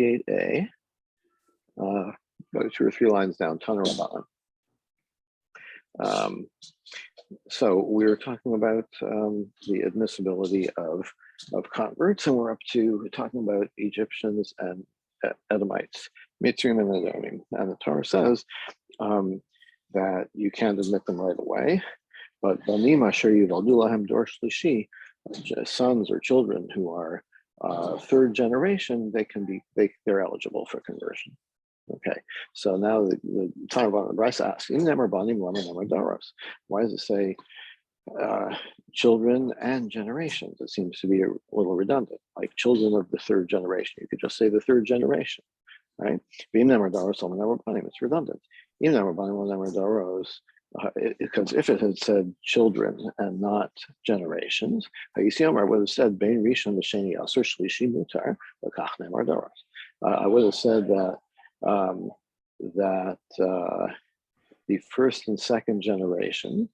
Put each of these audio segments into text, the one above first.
8a, about 2 or 3 lines down, Tana Rabbanan. So we're talking about the admissibility of converts, and we're up to talking about Egyptians and Edomites, Mitzrayim and Edomim. And the Torah says that you can't admit them right away, but Banim Asher Yivaldu Lahem Dor Shlishi, sons or children who are third generation, they're eligible for conversion. Okay, so now the Tana Rabbanan Brisa asks, why does it say children and generations? It seems to be a little redundant, like children of the third generation. You could just say the third generation, right? It's redundant. Because if it had said children and not generations, I would have said I would have said that the first and second generation,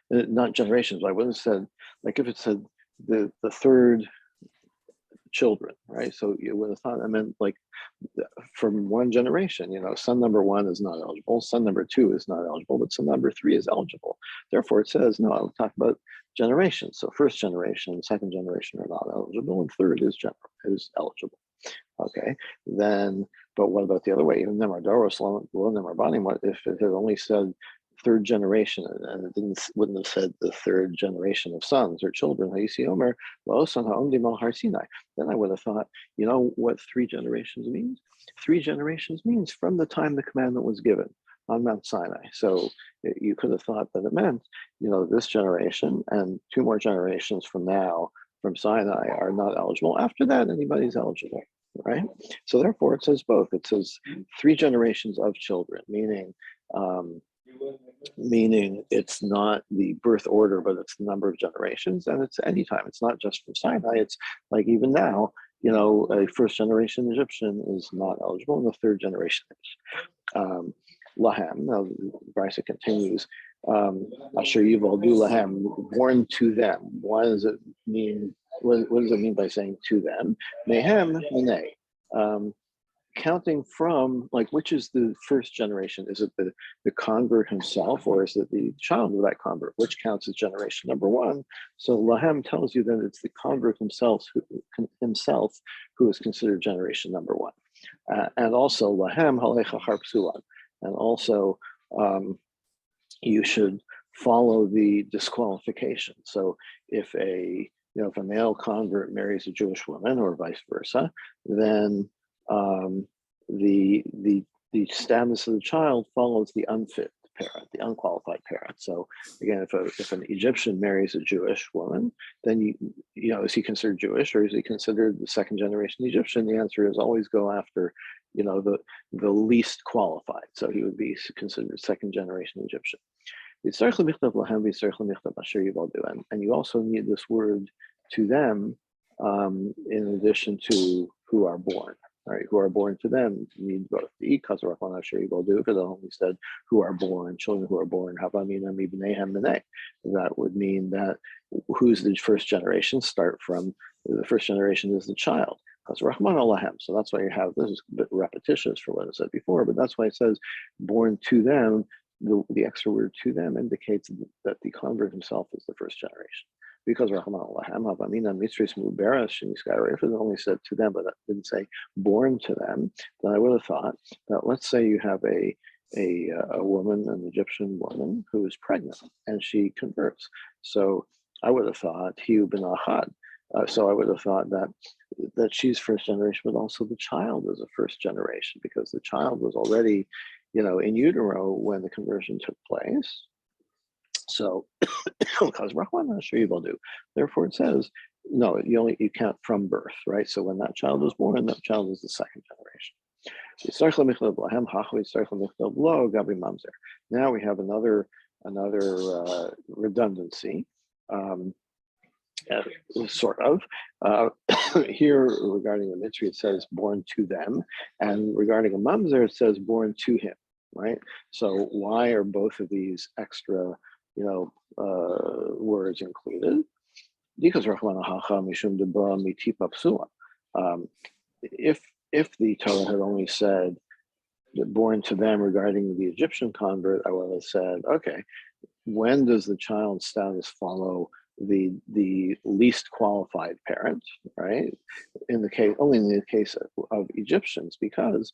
not generations, I would have said, like if it said the third children, right? So you would have thought I meant like from one generation, son number 1 is not eligible, son number 2 is not eligible, but son number 3 is eligible. Therefore it says, no, I'll talk about generations. So first generation, second generation are not eligible, and third is eligible. Okay, then, but what about the other way? Even what if it had only said third generation and it wouldn't have said the third generation of sons or children? Then I would have thought, what 3 generations means? 3 generations means from the time the commandment was given on Mount Sinai. So you could have thought that it meant, this generation and 2 more generations from now from Sinai are not eligible. After that, anybody's eligible, right? So therefore it says both. It says 3 generations of children, meaning it's not the birth order, but it's the number of generations, and it's any time. It's not just from Sinai. It's like even now, a first generation Egyptian is not eligible, and the third generation is. Lahem. Now Brisa continues. Asher Yivaldu Lahem, born to them. Why does it mean? What does it mean by saying to them? Mehem Minei. Counting from, like, which is the first generation? Is it the convert himself, or is it the child of that convert? Which counts as generation number 1? So Lahem tells you that it's the convert himself who is considered generation number 1. And also Lahem Halecha Harpsulan. And also you should follow the disqualification. So if a male convert marries a Jewish woman or vice versa, then the status of the child follows the unfit parent, the unqualified parent. So again, if an Egyptian marries a Jewish woman, then is he considered Jewish, or is he considered the second generation Egyptian? The answer is always go after the least qualified. So he would be considered second generation Egyptian. And you also need this word to them in addition to who are born. Right, who are born to them need both. The because it only said who are born, children who are born. That would mean that who's the first generation? Start from the first generation is the child. So that's why you have, this is a bit repetitious for what I said before, but that's why it says born to them. The extra word to them indicates that the convert himself is the first generation. Because Rahman Allah, if it only said to them, but that didn't say born to them, then I would have thought that, let's say you have a woman, an Egyptian woman who is pregnant and she converts. So I would have thought Hiu bin Ahad. So I would have thought that she's first generation, but also the child is a first generation because the child was already, in utero when the conversion took place. So, because Rahman sure you will do. Therefore, it says no. You count from birth, right? So when that child was born, that child is the second generation. Now we have another redundancy, sort of. Here regarding the Mitzri, it says born to them, and regarding a mamzer, it says born to him, right? So why are both of these extra words included? Because If the Torah had only said born to them regarding the Egyptian convert, I would have said, okay, when does the child's status follow the least qualified parent, right? Only in the case of Egyptians, because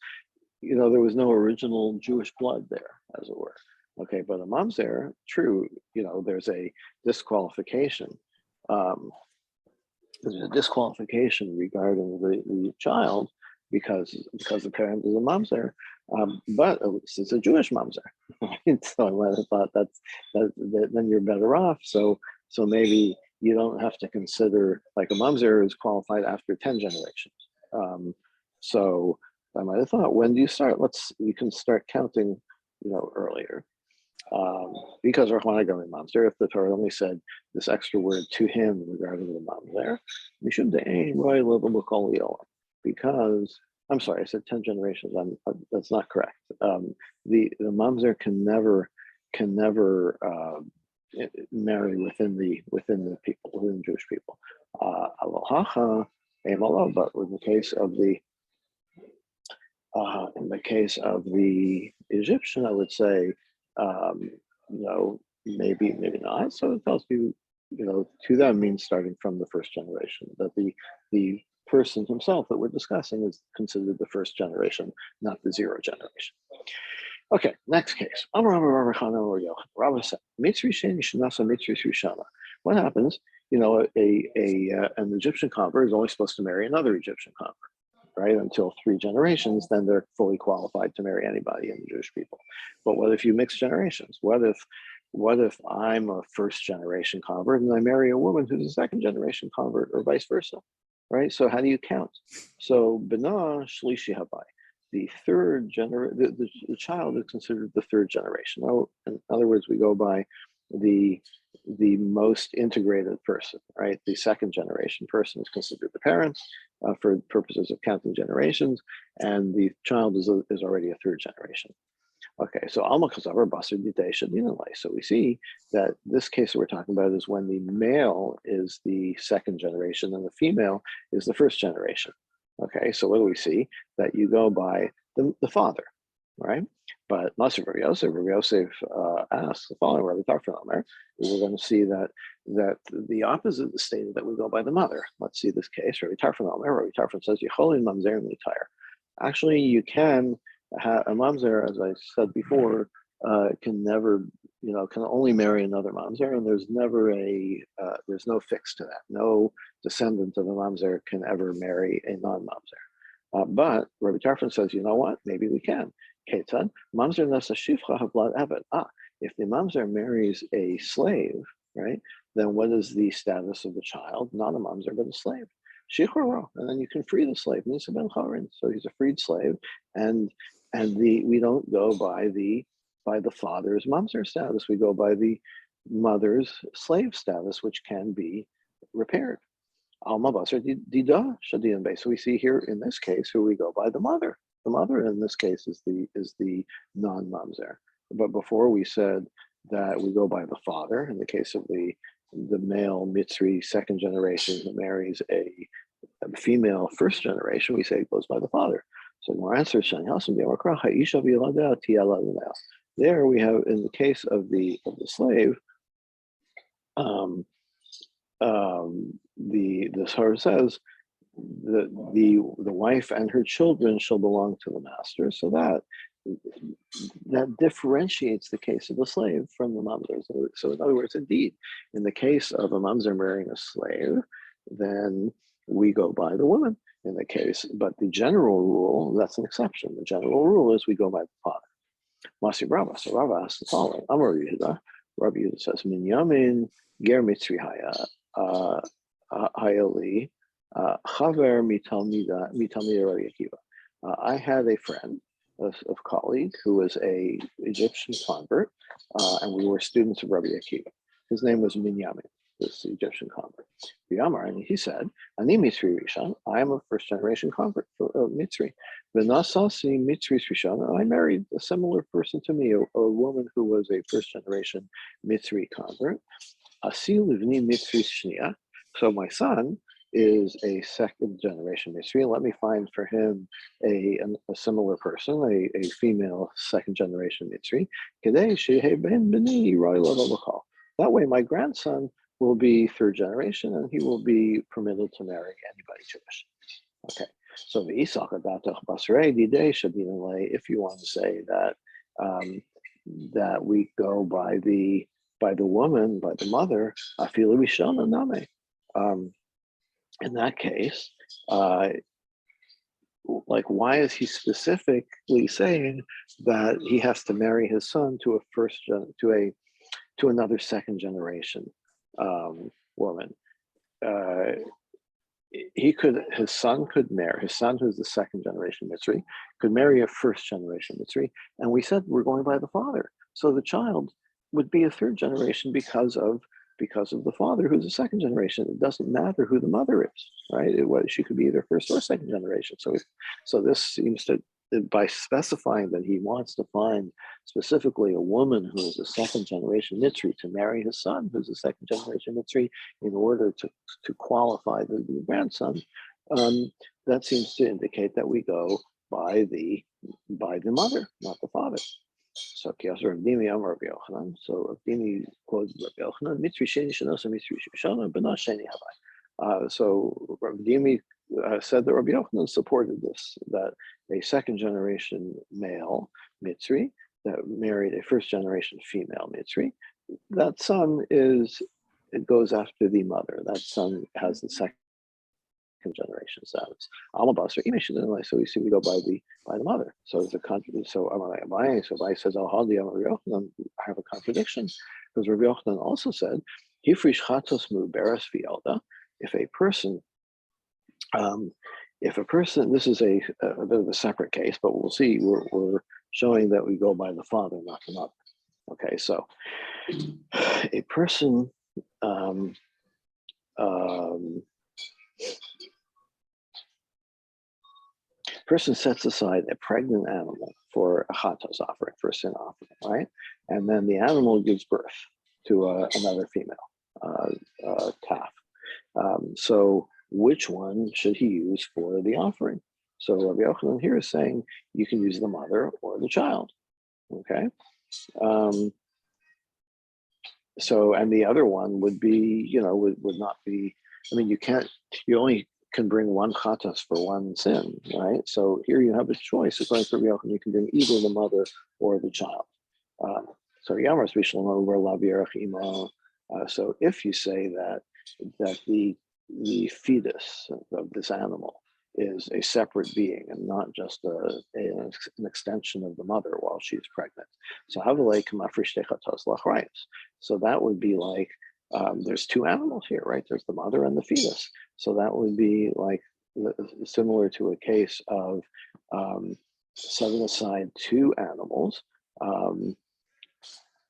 there was no original Jewish blood there, as it were. Okay, but a mamzer, true, there's a disqualification. There's a disqualification regarding the child because the parent is a mamzer, but at least it's a Jewish mamzer. Right? So I might have thought that then you're better off. So maybe you don't have to consider, like, a mamzer is qualified after 10 generations. So I might have thought, when do you start? You can start counting, earlier. Because Rahman Agami Mamzer, if the Torah only said this extra word to him regarding the Mamzer, we should aim Roy Level, because I'm sorry, I said 10 generations. That's not correct. The Mamzer can never marry within the people, within the Jewish people. Alohacha, but in the case of the Egyptian, I would say, maybe not. So it tells you, to them means starting from the first generation, that the person himself that we're discussing is considered the first generation, not the zero generation. Okay, next case. What happens? An Egyptian convert is only supposed to marry another Egyptian convert, right? Until 3 generations, then they're fully qualified to marry anybody in the Jewish people. But what if you mix generations? What if I'm a first generation convert and I marry a woman who's a second generation convert, or vice versa, right? So how do you count? So Bina Shlishi Habai, the third the child is considered the third generation. Now, in other words, we go by the most integrated person, right? The second generation person is considered the parents for purposes of counting generations, and the child is already a third generation. Okay, so Alma Chazavar Basar Dite Shadinalai. So we see that this case that we're talking about is when the male is the second generation and the female is the first generation. Okay, so what do we see? That you go by the father, right? But Master Rabbi Yosef asks the following: Rabbi Tarfon Omer, we're going to see that the opposite is stated, that we go by the mother. Let's see this case. Rabbi Tarfon Omer, Rabbi Tarfon says, Yecholin Mamzer L'Tire. Actually, you can have a mamzer, as I said before, can only marry another mamzer, and there's no fix to that. No descendant of a mamzer can ever marry a non-mamzer. But Rabbi Tarfon says, you know what? Maybe we can. Ketzad, mamzer nasa shifcha havlad eved. If the mamzer marries a slave, right, then what is the status of the child? Not a mamzer, but a slave. Shichoro, and then you can free the slave. Nisa ben Chorin, so he's a freed slave, and we don't go by the father's mamzer status. We go by the mother's slave status, which can be repaired. Alma basar dida shadian bay. So we see here in this case who we go by the mother. The mother in this case is the non-mamzer. But before we said that we go by the father in the case of the male Mitzri second generation who marries a female first generation, we say it goes by the father. So more answers. There we have, in the case of the slave, the Torah says the wife and her children shall belong to the master. So that differentiates the case of the slave from the mamzer. So in other words, indeed, in the case of a mamzer marrying a slave, then we go by the woman in the case. But the general rule, that's an exception. The general rule is we go by the father. Masi Rava. So Rava asks the following. Amar Yehuda. Rabbi Yehuda says, Min Yamin Ger Mitzri Haya Hayali Chaver Mitalmida Rabbi Akiva. I had a friend, of colleague, who was a Egyptian convert, and we were students of Rabbi Akiva. His name was Minyamin, this Egyptian convert. Yamar, and he said, Ani Mitzri Rishon, I am a first generation convert of Mitzri. V'nasasi Mitzri Rishon, I married a similar person to me, a woman who was a first generation Mitzri convert. Asi Livni Mitzri Shnia. So my son is a second generation Mitzri. Let me find for him a similar person, a female second generation Mitzri. That way, my grandson will be third generation, and he will be permitted to marry anybody Jewish. Okay, so if you want to say that that we go by the woman, by the mother, in that case, like, why is he specifically saying that he has to marry his son to another second generation woman? His son who's the second generation Mitzri, could marry a first generation Mitzri, and we said we're going by the father. So the child would be a third generation because of the father, who's a second generation. It doesn't matter who the mother is, right? She could be either first or second generation. So this seems to, by specifying that he wants to find specifically a woman who is a second generation Mitzri to marry his son, who's a second generation Mitzri, in order to qualify the grandson, that seems to indicate that we go by the mother, not the father. So Rav Dimi Amar Rav Yochanan. So Rav Dimi quotes Rav Yochanan, Mitzri Sheni Shenosa Mitzri Shana B'na Sheni Havai. So Rav Dimi said that Rav Yochanan supported this, that a second generation male Mitzri that married a first generation female Mitzri, that son it goes after the mother. That son has the second generation status. So we see we go by the mother. So it's a contradiction. So Abai says I have a contradiction, because Rav Yochanan also said Hifrish chatos muberes v'yelda. If a person, this is a bit of a separate case, but we'll see. We're showing that we go by the father, not the mother. Okay, so a person. Person sets aside a pregnant animal for a chatos offering, for a sin offering, right? And then the animal gives birth to another female calf. So which one should he use for the offering? So Rabbi Yochanan here is saying you can use the mother or the child, okay? So, and the other one would be, would not be, you only can bring one chatas for one sin, right? So here you have a choice. According to Rabbi Yochanan, you can bring either the mother or the child. So if you say that the fetus of this animal is a separate being and not just an extension of the mother while she's pregnant, so that would be like, there's two animals here, right? There's the mother and the fetus. So that would be like similar to a case of setting aside two animals,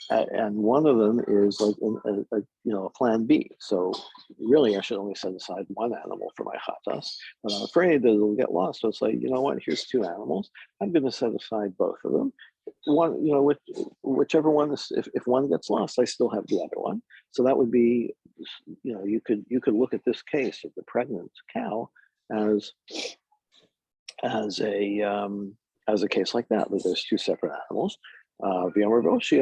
and one of them is like a plan B. So really, I should only set aside one animal for my chatas, but I'm afraid that it'll get lost. So it's like, you know what? Here's two animals. I'm going to set aside both of them. One, whichever one is, if one gets lost, I still have the other one. So that would be, you could look at this case of the pregnant cow as a case like that, where there's two separate animals. Rav Yoshi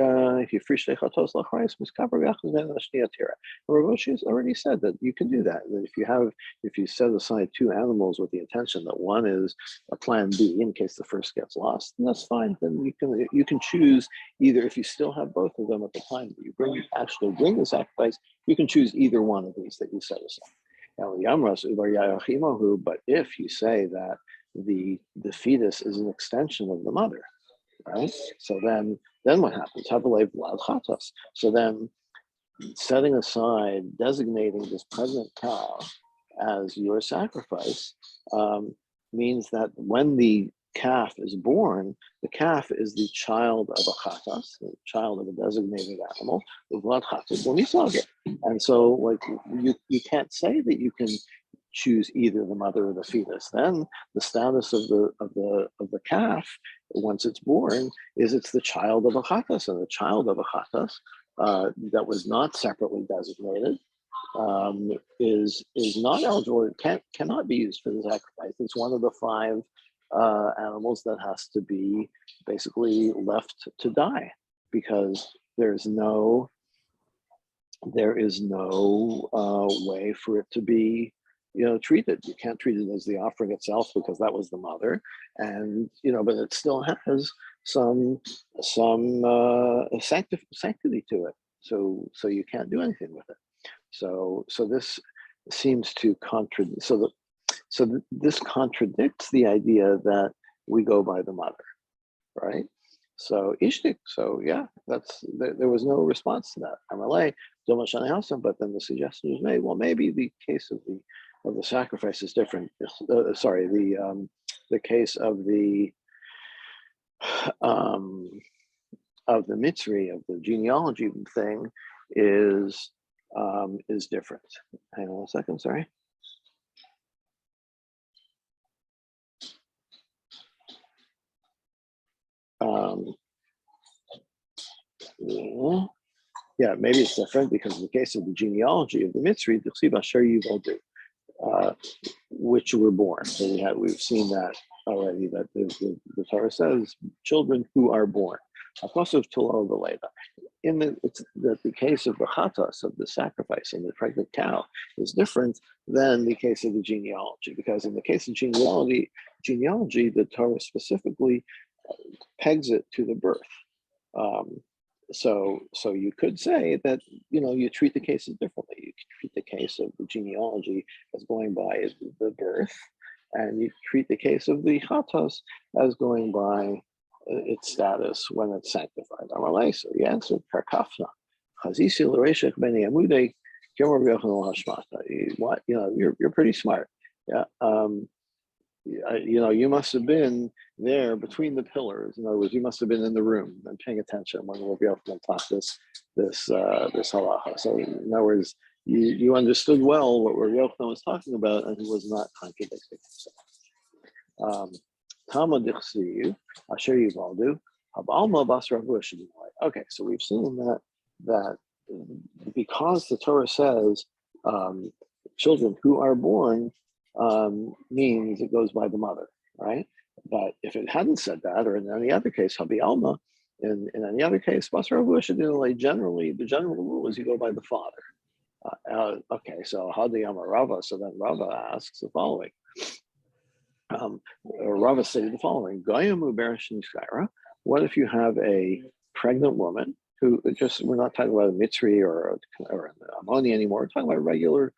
has already said that you can do that. That if you set aside two animals with the intention that one is a plan B in case the first gets lost, then that's fine. Then you can choose either. If you still have both of them at the time that you actually bring the sacrifice, you can choose either one of these that you set aside. But if you say that the fetus is an extension of the mother, right? So then what happens? So then setting aside, designating this pregnant cow as your sacrifice means that when the calf is born, the calf is the child of a chatas, the child of a designated animal, and so like you can't say that you can choose either the mother or the fetus. Then the status of the calf, once it's born, is it's the child of a chatas, and the child of a chatas that was not separately designated is not eligible. It cannot be used for the sacrifice. It's one of the five animals that has to be basically left to die because there is no way for it to be treated. You can't treat it as the offering itself because that was the mother, and but it still has some sanctity to it. So you can't do anything with it. So this seems to contradict. This contradicts the idea that we go by the mother, right? So ishtik. So yeah, there was no response to that. Amalei, but then the suggestion was made. Well, maybe the case of the sacrifice is different. Sorry, the case of the mitzri, of the genealogy thing is different. Hang on a second, sorry. Yeah, maybe it's different because in the case of the genealogy of the mitzri, which were born. So we've seen that already. That the Torah says children who are born. In the case of the chatas, of the sacrifice and the pregnant cow, is different than the case of the genealogy, because in the case of genealogy, the Torah specifically pegs it to the birth. So you could say that you treat the cases differently. You treat the case of the genealogy as going by the birth, and you treat the case of the chatas as going by its status when it's sanctified. So the answer, Karkafna, Chazisi l'reishech b'nei amudei, you're pretty smart. Yeah. You must have been there between the pillars. In other words, you must have been in the room and paying attention when Rabbi Yochanan taught this halacha. So in other words, you understood well what Rabbi Yochanan was talking about, and he was not contradicting himself. Talmud dichsiv asher yivaldu habalma bas Rav Ushai. Okay, so we've seen that because the Torah says children who are born means it goes by the mother, right? But if it hadn't said that, or in any other case, Habi Alma, in any other case, generally, the general rule is you go by the father. Okay, so Hadi Amar Rava, so then Rava asks the following. Rava stated the following: what if you have a pregnant woman who we're not talking about a mitzri or an ammoni anymore, we're talking about regular,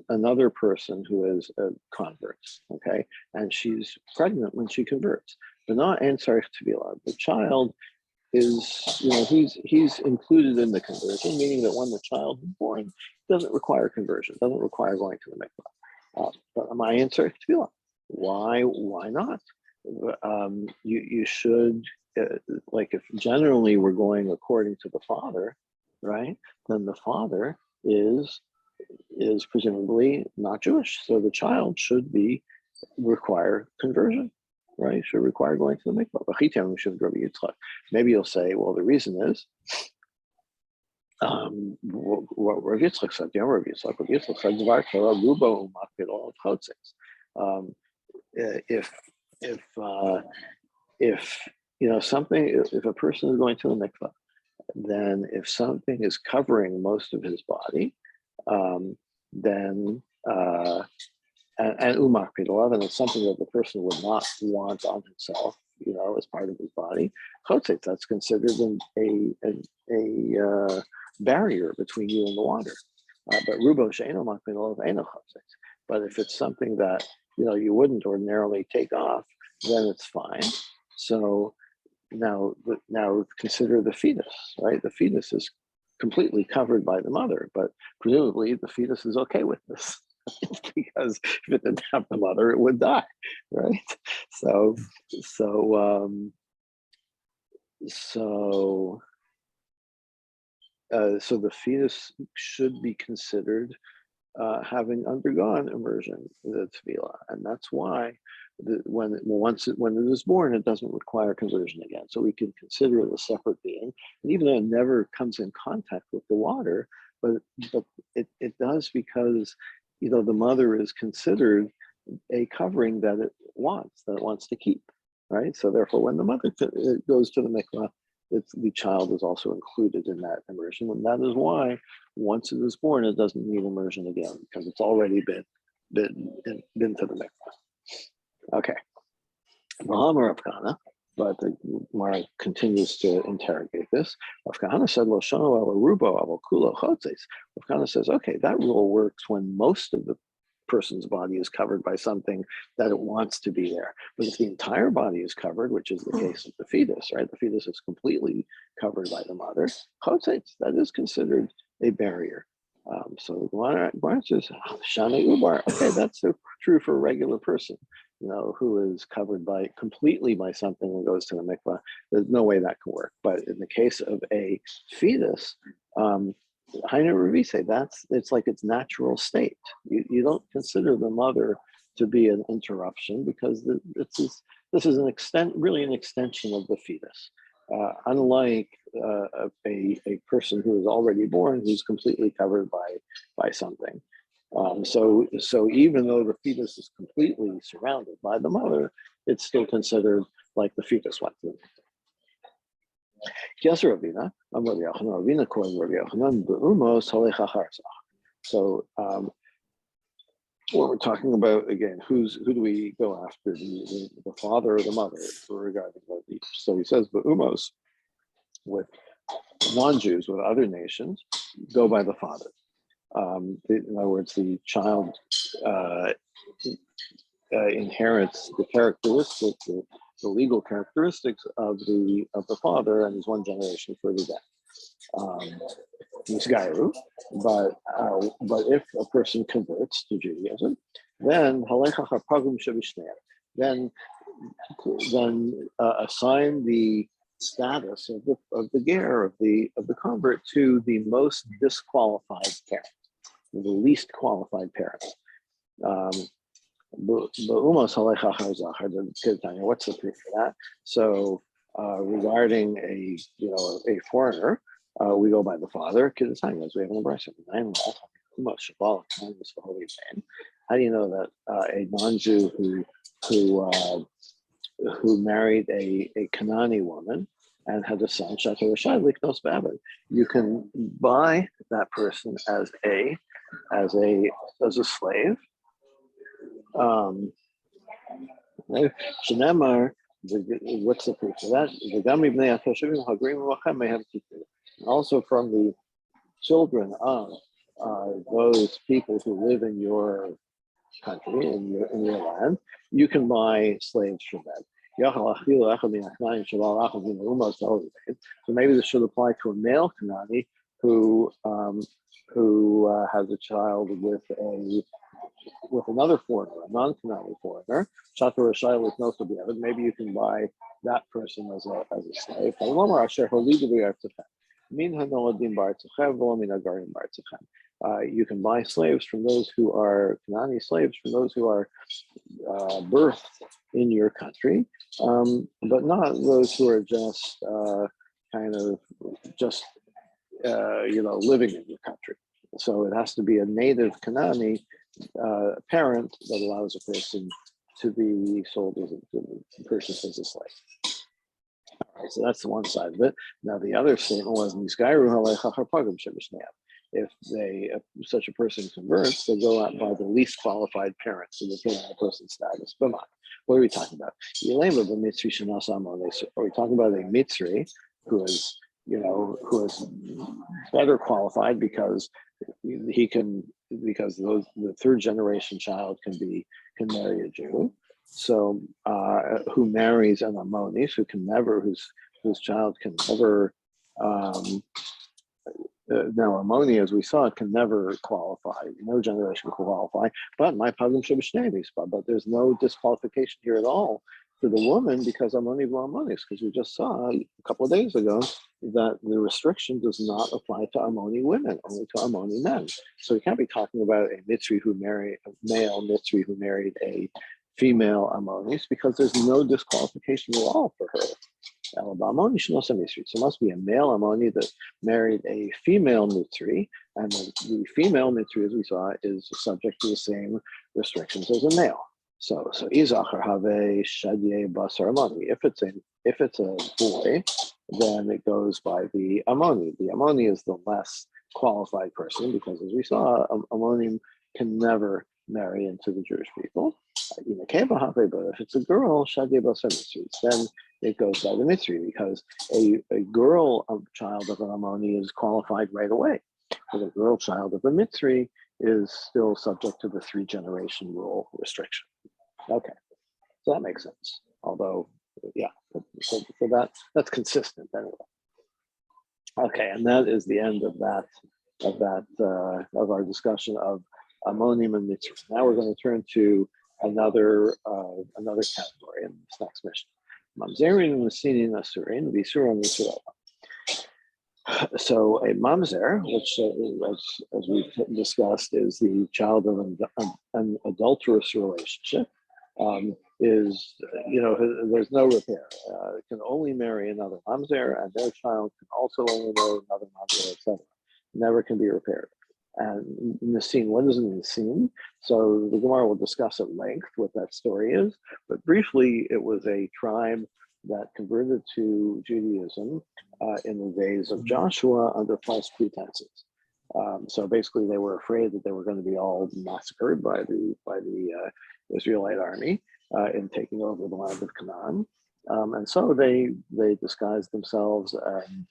another person who is a convert, okay, and she's pregnant when she converts, but not ansarich tevila. The child is, he's included in the conversion, meaning that when the child is born, it doesn't require conversion, doesn't require going to the mikvah. But my answer tevila. Why not? You should, if generally we're going according to the father, right? Then the father is presumably not Jewish, so the child should require conversion, right? Should require going to the mikvah. Maybe you'll say, well, the reason is what Rav Yitzchak said. Rav Yitzchak said, if a person is going to a mikvah, then if something is covering most of his body, then and umak pidolav, and it's something that the person would not want on himself, as part of his body, chotzet, that's considered a barrier between you and the water. But rubo she'eno mak pidolav eno chotzet. But if it's something that you wouldn't ordinarily take off, then it's fine. So now consider the fetus, right? The fetus is completely covered by the mother, but presumably the fetus is okay with this because if it didn't have the mother, it would die, right? So the fetus should be considered having undergone immersion, the tefillah, and that's why when it is born, it doesn't require conversion again. So we can consider it a separate being, and even though it never comes in contact with the water, but it does because the mother is considered a covering that it wants to keep, right? So therefore, when the mother goes to the mikvah, the child is also included in that immersion, and that is why once it is born, it doesn't need immersion again because it's already been to the mikvah. Okay. But the Gemara continues to interrogate this. Rav Kahana said, "Lo shano el rubo el kulo chotzes." Rav Kahana says, "Okay, that rule works when most of the person's body is covered by something that it wants to be there. But if the entire body is covered, which is the case of the fetus, right? The fetus is completely covered by the mother. Chotzes, that is considered a barrier." So the Gemara says, "Shane ubar." Okay, that's true for a regular person. Who is covered completely by something and goes to the mikvah. There's no way that can work. But in the case of a fetus, Hainu Ravise, it's like its natural state. You don't consider the mother to be an interruption because this is an extension of the fetus. Unlike a person who is already born who's completely covered by something. So even though the fetus is completely surrounded by the mother, it's still considered like the fetus went through. So what we're talking about again, who do we go after, the father or the mother regarding the? So he says Be'umos with non-Jews, with other nations, go by the father. In other words, the child inherits the characteristics, the legal characteristics of the father, and is one generation further down. But if a person converts to Judaism, then assign the status of the ger, of the convert, to the most disqualified parent, the least qualified parent. What's the proof for that? So regarding a foreigner, we go by the father. As we have in the Brisa. How do you know that a non-Jew who married a Canaanite woman and had a son, you can buy that person as a slave. What's the proof for that? Also from the children of those people who live in your country, in your land, you can buy slaves from them. So maybe this should apply to a male Kanani who has a child with another foreigner, a non-Kanani foreigner. Maybe you can buy that person as a slave. You can buy slaves from those who are Kanani slaves, from those who are birthed in your country, but not those who are just living in your country. So it has to be a native Kanani parent that allows a person to be sold purchased as a slave. All right, so that's the one side of it. Now the other statement was if such a person converts, they go out by the least qualified parents, so they get a person's status. But what are we talking about? Are we talking about a Mitzri who is better qualified because the third generation child can marry a Jew, so who marries an Ammonis whose child can never now Ammoni, as we saw, can never qualify. No generation can qualify. But my pagum shebishnevis, but there's no disqualification here at all for the woman because Ammoni v'lo Ammonis, because we just saw a couple of days ago that the restriction does not apply to Ammoni women, only to Ammoni men. So we can't be talking about a male Mitzri who married a female Ammonis because there's no disqualification at all for her. So it must be a male Ammoni that married a female Mitzri, And the female mitzri, as we saw, is subject to the same restrictions as a male. So izachar have shadye basar amoni. If it's a boy, then it goes by the amoni. The amoni is the less qualified person because, as we saw, ammonim can never marry into the Jewish people. But if it's a girl, then it goes by the mitzri because a girl child of an ammoni is qualified right away. But a girl child of a mitzri is still subject to the 3-generation rule restriction. Okay, so that makes sense. Although, yeah, so that's consistent anyway. Okay, and that is the end of our discussion of ammonim and mitzri. Now we're going to turn to another category in this next mission. Mamzerin Masinin Asurin Visuran Yisrael. So a mamzer, which as we've discussed, is the child of an adulterous relationship, is, there's no repair. It can only marry another mamzer, and their child can also only marry another mamzer, etc. Never can be repaired. And Nisin, what is Nisin? So the Gemara will discuss at length what that story is, but briefly, it was a tribe that converted to Judaism in the days of Joshua under false pretenses. So basically, they were afraid that they were going to be all massacred by the Israelite army in taking over the land of Canaan. And so they disguised themselves and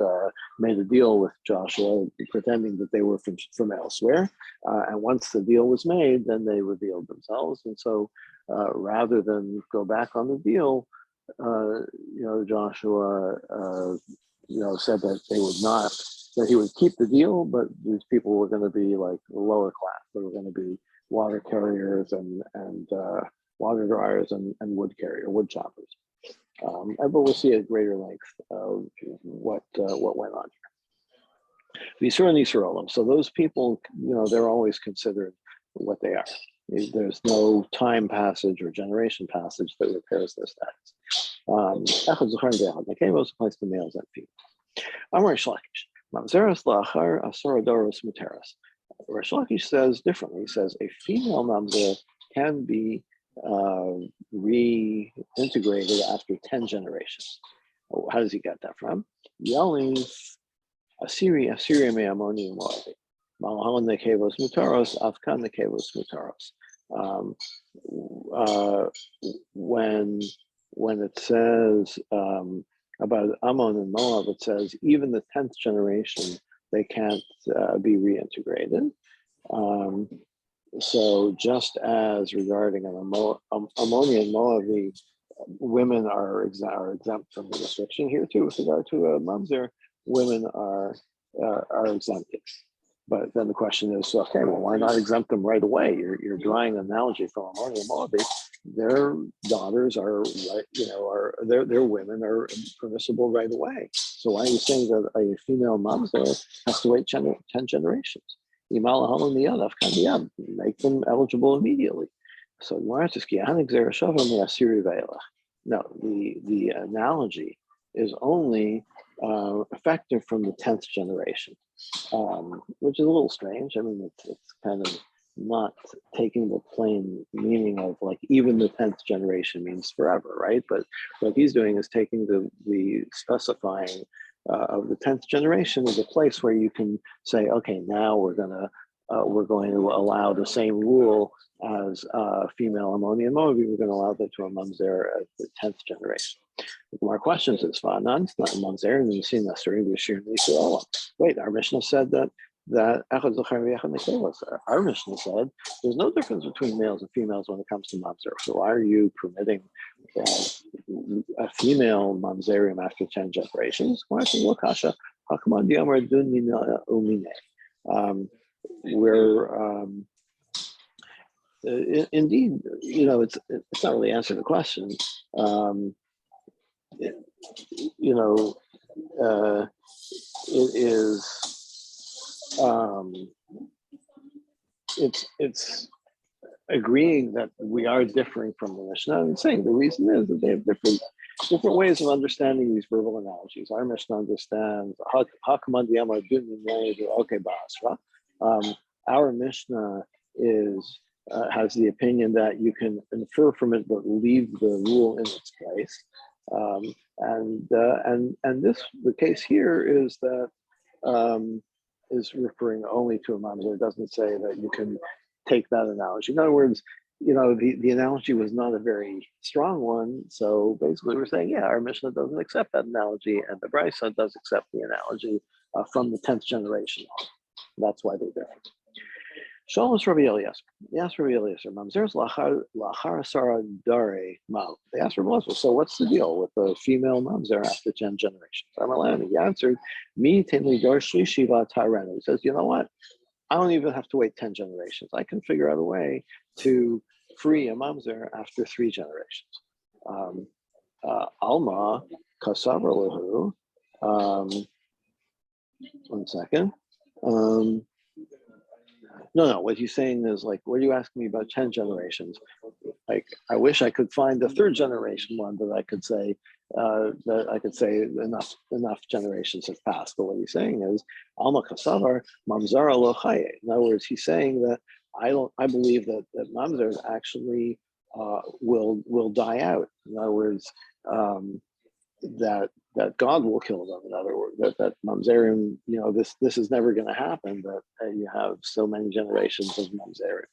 made a deal with Joshua, pretending that they were from elsewhere. And once the deal was made, then they revealed themselves. And so rather than go back on the deal, Joshua, said that they would not, that he would keep the deal, but these people were going to be like lower class. They were going to be water carriers and water dryers and wood choppers. But we'll see at greater length what went on here. Visur and Yisraelim. So those people, they're always considered what they are. There's no time passage or generation passage that repairs their status. Echad was placed the males and females. Amar Shlakish. Mamzeres lachar asorodoros muteras. Rish Lakish says differently. He says a female mamzer can be reintegrated after 10 generations. How does he get that from? Yelling Assyria me ammonium Moabi. Malahan nekevos mutaros, Afkan nekevos mutaros. When it says about Ammon and Moab, it says even the 10th generation they can't be reintegrated. So just as regarding an Ammonian Moabite, women are exempt from the restriction, here too with regard to a mamzer, women are exempted. But then the question is, okay, well, why not exempt them right away? You're drawing an analogy from Ammonian Moabite. Their daughters are their women are permissible right away. So why are you saying that a female mamzer has to wait 10 generations? Make them eligible immediately. So no, the analogy is only effective from the 10th generation, which is a little strange. I mean, it's kind of not taking the plain meaning of like even the 10th generation means forever, right? But what he's doing is taking the specifying of the 10th generation is a place where you can say, okay, now we're going to allow the same rule as female Ammonian Moabite. We're going to allow that to a mamzer at the 10th generation. More questions is Fanan. It's not mamzer, and you see necessarily wait, our Mishnah said that our Mishnah said there's no difference between males and females when it comes to mamzer. So why are you permitting a female mamzerim after 10 generations? Indeed, it's not really answering the question. It is. It's agreeing that we are differing from the Mishnah and saying the reason is that they have different ways of understanding these verbal analogies. Our Mishnah understands okay, basra, Our Mishnah has the opinion that you can infer from it, but leave the rule in its place. And the case here is that is referring only to a mamzer. It doesn't say that you can take that analogy. In other words, the analogy was not a very strong one. So basically we're saying, yeah, our Mishnah doesn't accept that analogy, and the Brisa does accept the analogy from the 10th generation. That's why they're different. Shalom Rabbi Eliezer. They asked Rabbi Eliezer, Mamzer's lachar asara dare mam. They asked Rabbi Eliezer, so what's the deal with the female mamzer after 10 generations? He answered, Mi tenli dar shlishi v'tarenu. He says, you know what? I don't even have to wait 10 generations. I can figure out a way to free a mamzer after 3 generations. Alma kasav lahu. One second. No. What he's saying is like, what are you asking me about 10 generations? Like, I wish I could find the 3rd generation one that I could say enough generations have passed. But what he's saying is, Alma Kasavar Mamzara lo chaye. In other words, he's saying that I believe that mamzers actually will die out. In other words, that God will kill them. In other words, that mamzerim, this is never going to happen. That you have so many generations of mamzerim.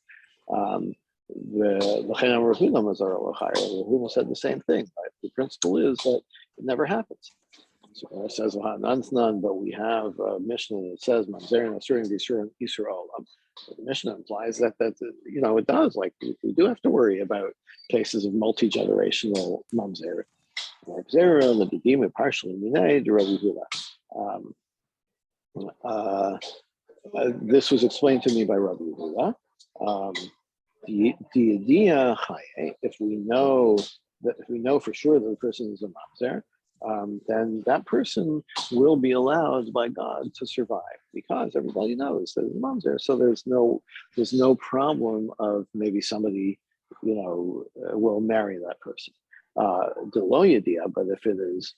The Rahuna said the same thing. Right? The principle is that it never happens. So it says none, but we have a Mishnah that says mamzerim asurim Yisrael. The Mishnah implies that it does. Like we do have to worry about cases of multi-generational mamzerim. Partially this was explained to me by Rabbi Yehuda. If we know for sure that the person is a mamzer, then that person will be allowed by God to survive because everybody knows that it's a mamzer. So there's no problem of maybe somebody will marry that person. But if it is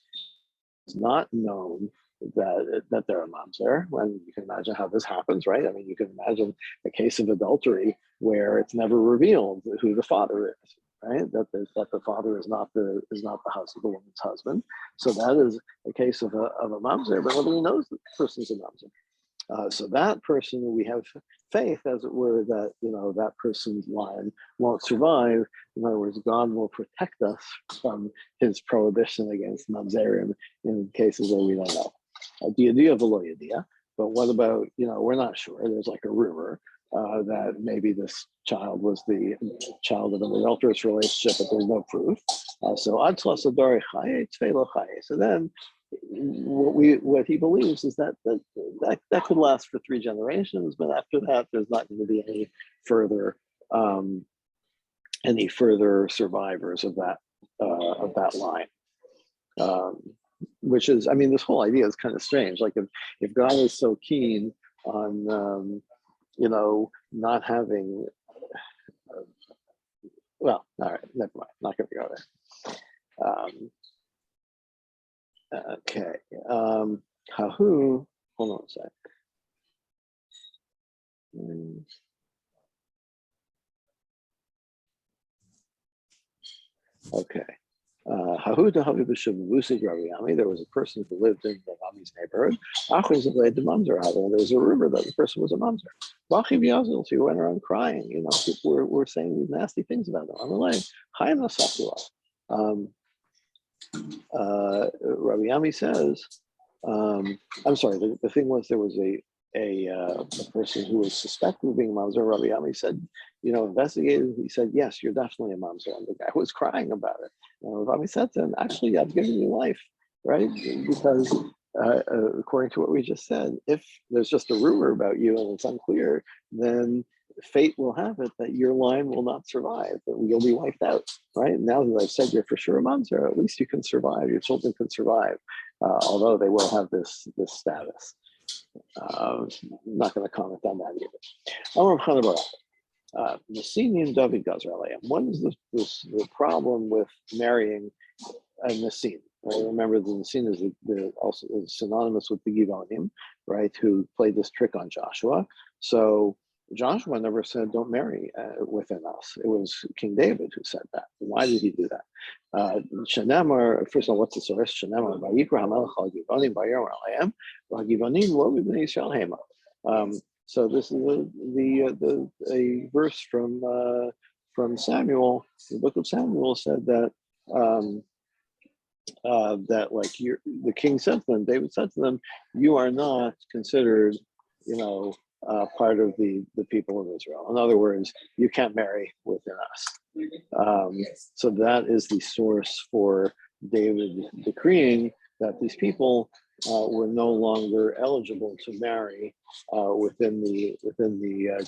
not known that they're a mamzer, when you can imagine how this happens, right? I mean, you can imagine a case of adultery where it's never revealed who the father is, right? That the father is not the husband, the woman's husband. So that is a case of a mamzer, but nobody knows that the person's a mamzer. So that person, we have faith, as it were, that that person's line won't survive. In other words, God will protect us from His prohibition against mamzerim in cases where we don't know. Diyadia v'lo yadia. But what about we're not sure. There's like a rumor that maybe this child was the child of an adulterous relationship, but there's no proof. So ad tlasadari chaye tzvei chaye. So then, what he believes is that could last for 3 generations, but after that, there's not going to be any further survivors of that line. Which is, I mean, this whole idea is kind of strange. Like if God is so keen on not having, well, all right, never mind. Not going to go there. Okay. Hahu, hold on a sec. Okay. Hahu Dahavi B'Shavusi Raviami. There was a person who lived in Ravami's neighborhood. Achuz of the mamzer. There was a rumor that the person was a mamzer. Vachiv Yazil, he went around crying. People were saying these nasty things about him. I'm like, Chaim Nasakula. Rabbi Yami says, I'm sorry, the thing was there was a person who was suspected of being a mamzer. Rabbi Yami said, investigated. He said, yes, you're definitely a mamzer. And the guy was crying about it. And Rabbi Yami said to him, actually, I've given you life, right? Because according to what we just said, if there's just a rumor about you and it's unclear, then fate will have it that your line will not survive, that you'll be wiped out, right? Now that I've said you're for sure a mamzer, at least you can survive, your children can survive, although they will have this status. I'm not going to comment on that either. Nasinim David Gazralayim. What is the problem with marrying a Nasim? Right? Remember, the scene is also is synonymous with the Givonim, right? Who played this trick on Joshua. So Joshua never said, "Don't marry within us." It was King David who said that. Why did he do that? Shanamar. First of all, what's the source? Shanamar Vayikra Hamelech Al Givonim Vayir Alayim Givonim Lo B'Bnei Yisrael Hema. So this is a verse from Samuel. The book of Samuel said that. That like the king said to them, David said to them, you are not considered, part of the people of Israel. In other words, you can't marry within us. So that is the source for David decreeing that these people were no longer eligible to marry within the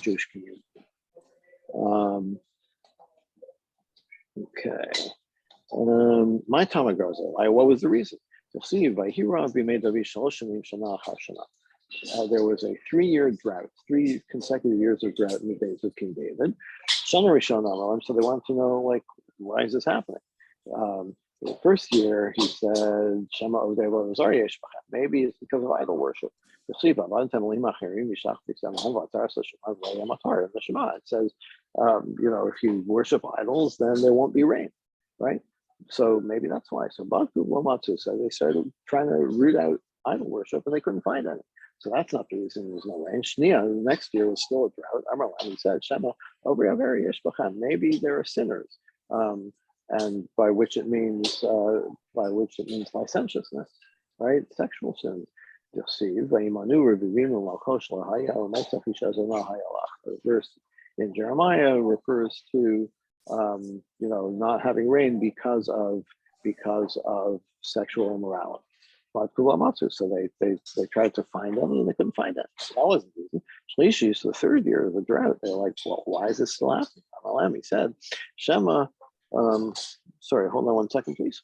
Jewish community. Okay. My Tama goes, what was the reason? You'll see, there was a 3-year drought, 3 consecutive years of drought in the days of King David. So they wanted to know, like, why is this happening? The first year, he said, maybe it's because of idol worship. It says, if you worship idols, then there won't be rain, right? So maybe that's why. So they started trying to root out idol worship, and they couldn't find any. So that's not the reason there's no rain. Shnia, the next year was still a drought. He said, Shema, maybe there are sinners, and by which it means licentiousness, right? Sexual sins. The verse in Jeremiah refers to not having rain because of sexual immorality. So they tried to find any and they couldn't find it. So that wasn't easy. Shlishi, so the 3rd year of the drought, they're like, well, why is this still happening? He said, Shema, sorry, hold on 1 second, please.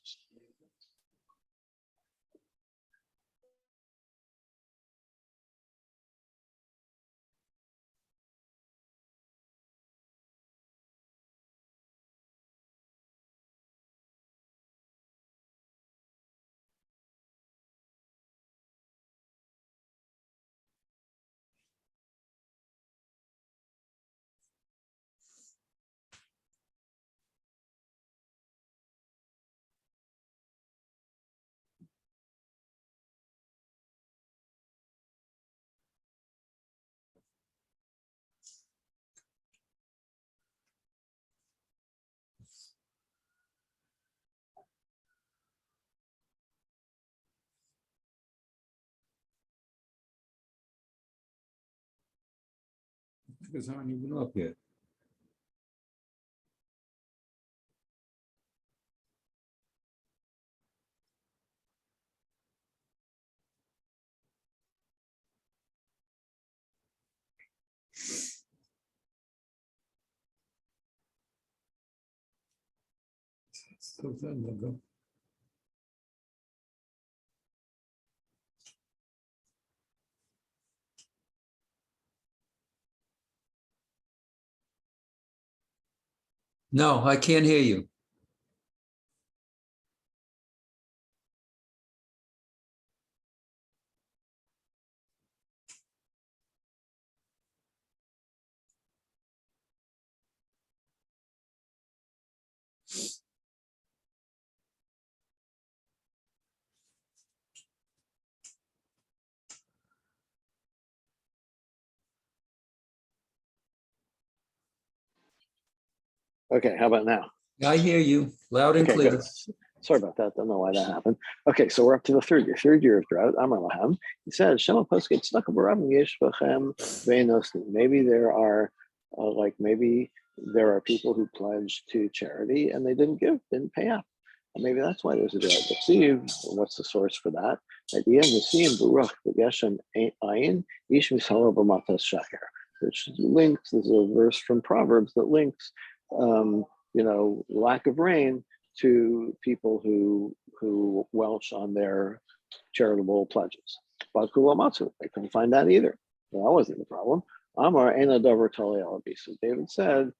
Because I aren't even up yet. No, I can't hear you. Okay, how about now? I hear you loud and clear. Good. Sorry about that. Don't know why that happened. Okay, so we're up to the 3rd year of drought. Amar Lahem. He says, Shema Posket stuck maybe there are maybe there are people who pledged to charity and they didn't pay up. And maybe that's why there's a drought. What's the source for that? At the end, the Siyim Baruch Geshem Ayin Ish Mishala B'Matas Shaker, which links. There's a verse from Proverbs that links lack of rain to people who welch on their charitable pledges. But they couldn't find that either. So that wasn't the problem. Amar Ena Davar Tali Alabi. So David said,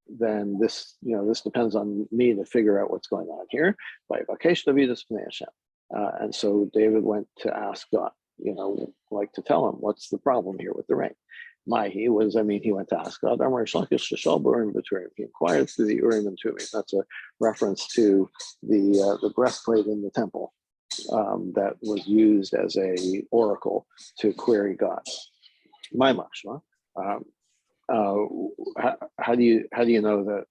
then this, this depends on me to figure out what's going on here. And so David went to ask God, like to tell him what's the problem here with the rain. He went to ask God. He inquired through the Urim and Tumim. That's a reference to the breastplate in the temple that was used as a oracle to query God. My mashma. How do you know that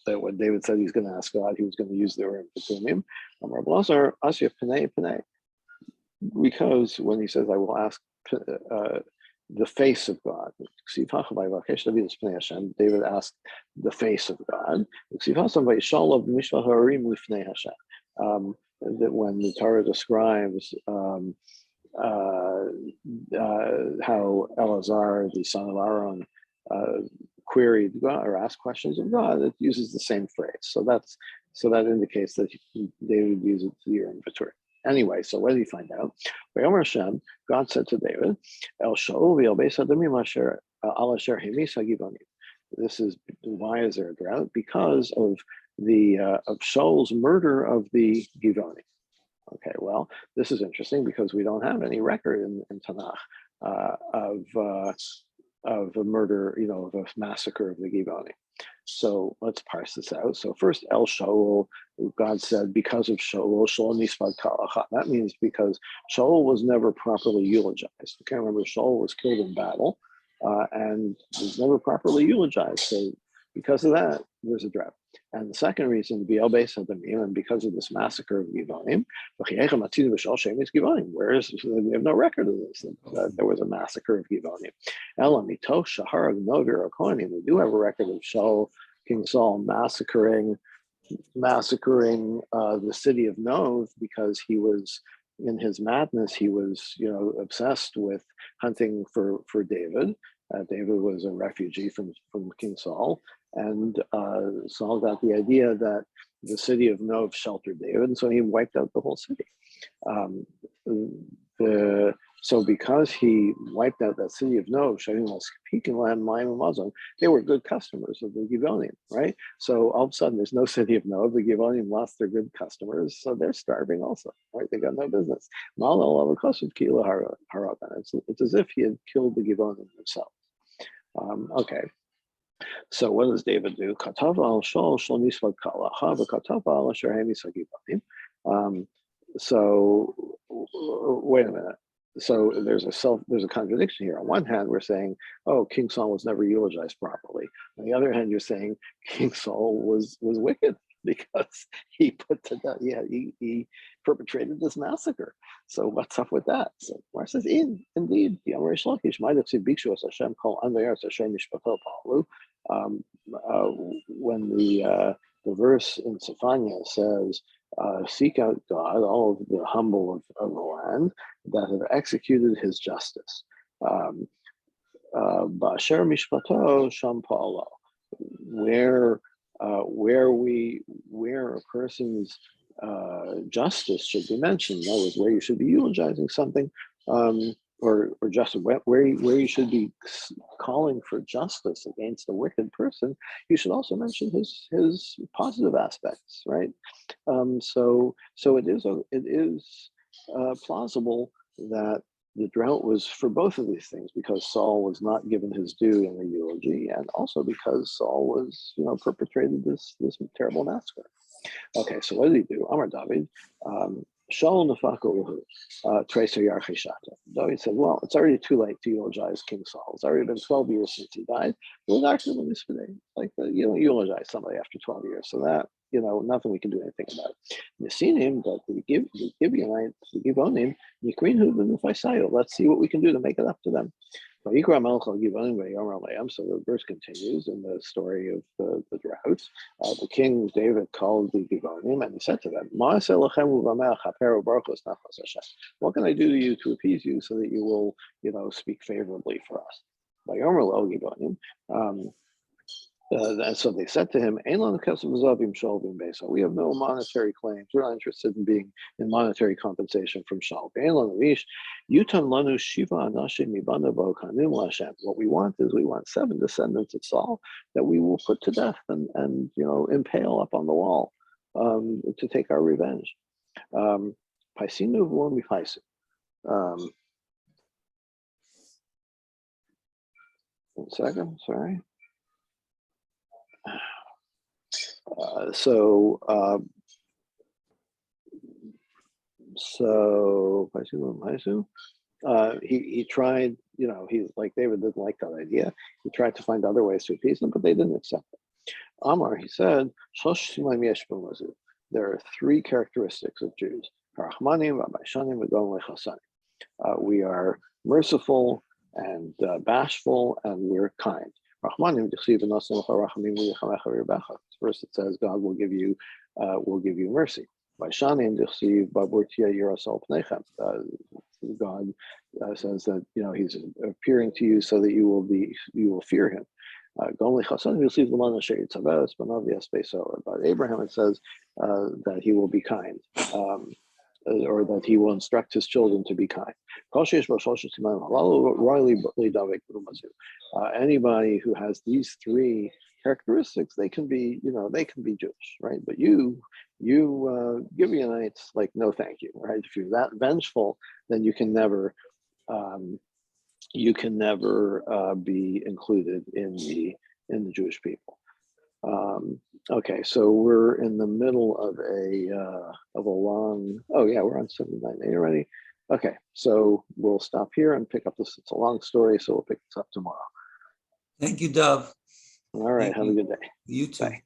that when David said he's going to ask God, he was going to use the Urim and Tumim? Because when he says, I will ask the face of God, David asked the face of God. That when the Torah describes how Eleazar, the son of Aaron, queried God or asked questions of God, it uses the same phrase. So that indicates that David used it to the Urim V'Turim. Anyway, so what did he find out? God said to David, El Shaul v'El Adamim asher al asher himis hagivonim. This is why is there a drought? Because of of Shaul's murder of the Givonim. Okay, well, this is interesting because we don't have any record in Tanakh of a murder, of a massacre of the Givonim. So let's parse this out. So first, El Shaul, God said, because of Shaul, Shaul nispad kalacha. That means because Shaul was never properly eulogized. You can't remember, Shaul was killed in battle and was never properly eulogized. So because of that, there's a drought. And the second reason, and because of this massacre of Givonim, whereas we have no record of this, that there was a massacre of Givonim. We do have a record of Shaul, King Saul, massacring the city of Nov because he was, in his madness, he was, obsessed with hunting for David. David was a refugee from King Saul, and Saul got the idea that the city of Nov sheltered David, and so he wiped out the whole city. So because he wiped out that city of Nov, they were good customers of the Givonim, right? So all of a sudden, there's no city of Nov. The Givonim lost their good customers, so they're starving also, right? They got no business. It's as if he had killed the Givonim himself. Okay. So what does David do? So wait a minute. So there's a contradiction here. On one hand, we're saying, oh, King Saul was never eulogized properly. On the other hand, you're saying King Saul was wicked because he put to death, he perpetrated this massacre. So what's up with that? So Mar says, indeed, when the verse in Zephaniah says, seek out God, all of the humble of the land that have executed his justice. Ba'asher mishpato sham pa'alo, where a person's justice should be mentioned. In other words, where you should be eulogizing something, or justice, where you should be calling for justice against a wicked person, you should also mention his positive aspects, right? So it is plausible that the drought was for both of these things, because Saul was not given his due in the eulogy, and also because Saul was, perpetrated this terrible massacre. Okay, so what did he do? Amar David, Shaul nefako tracer yarchishata. David said, well, it's already too late to eulogize King Saul. It's already been 12 years since he died. Like, eulogize somebody after 12 years. So that, nothing we can do anything about it. Nesinim, but the Gibeonites, the Givonim, let's see what we can do to make it up to them. So the verse continues in the story of the drought. The king David called the Givonim and he said to them, what can I do to you to appease you so that you will, speak favorably for us? And so they said to him, we have no monetary claims. We're not interested in being in monetary compensation from Shaul. What we want is we want 7 descendants of Saul that we will put to death and impale up on the wall to take our revenge. Um, one second, sorry. So he tried, he's like David didn't like that idea. He tried to find other ways to appease them, but they didn't accept it. Amar, he said, there are 3 characteristics of Jews. We are merciful and bashful, and we're kind. First, it says God will give you mercy. God says that He's appearing to you so that you will fear Him. About Abraham, it says that he will be kind. Or that he will instruct his children to be kind. Anybody who has these 3 characteristics, they can be Jewish, right? But you Gibeonites, like, no, thank you, right? If you're that vengeful, then you can never be included in the Jewish people. Okay, so we're in the middle of a long. Oh yeah, we're on 79A already. Okay, so we'll stop here and pick up this. It's a long story, so we'll pick this up tomorrow. Thank you, Dov. All right, have a good day. You too. Bye.